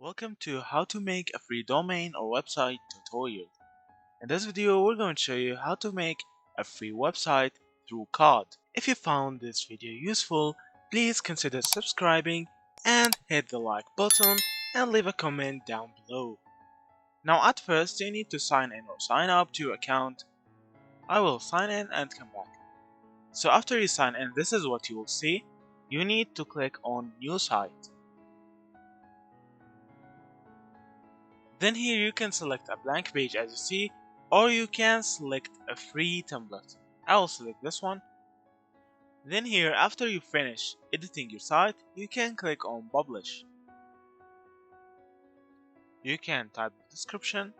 Welcome to how to make a free domain or website tutorial. In this video we're going to show you how to make a free website through Cod. If you found this video useful, please consider subscribing and hit the like button and leave a comment down below. Now at first you need to sign in or sign up to your account. I will sign in and come back. So after you sign in, this is what you will see. You need to click on new site. Then here you can select a blank page as you see, or you can select a free template. I will select this one. Then here, after you finish editing your site, you can click on publish. You can type the description,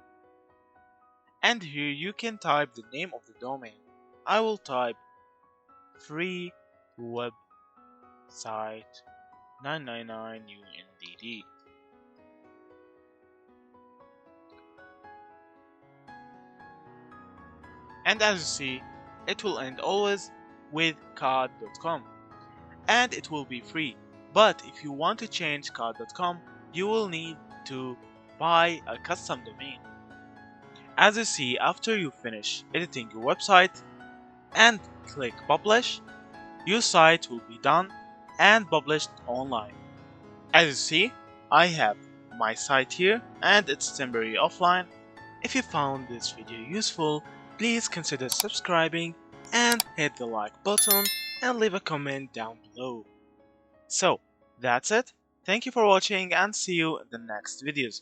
and here you can type the name of the domain. I will type free website 999 UNDD. And as you see, it will end always with cod.com and it will be free. But if you want to change cod.com, you will need to buy a custom domain. As you see, after you finish editing your website and click publish, your site will be done and published online. As you see, I have my site here and it's temporarily offline. If you found this video useful, please consider subscribing and hit the like button and leave a comment down below. So, that's it. Thank you for watching and see you in the next videos.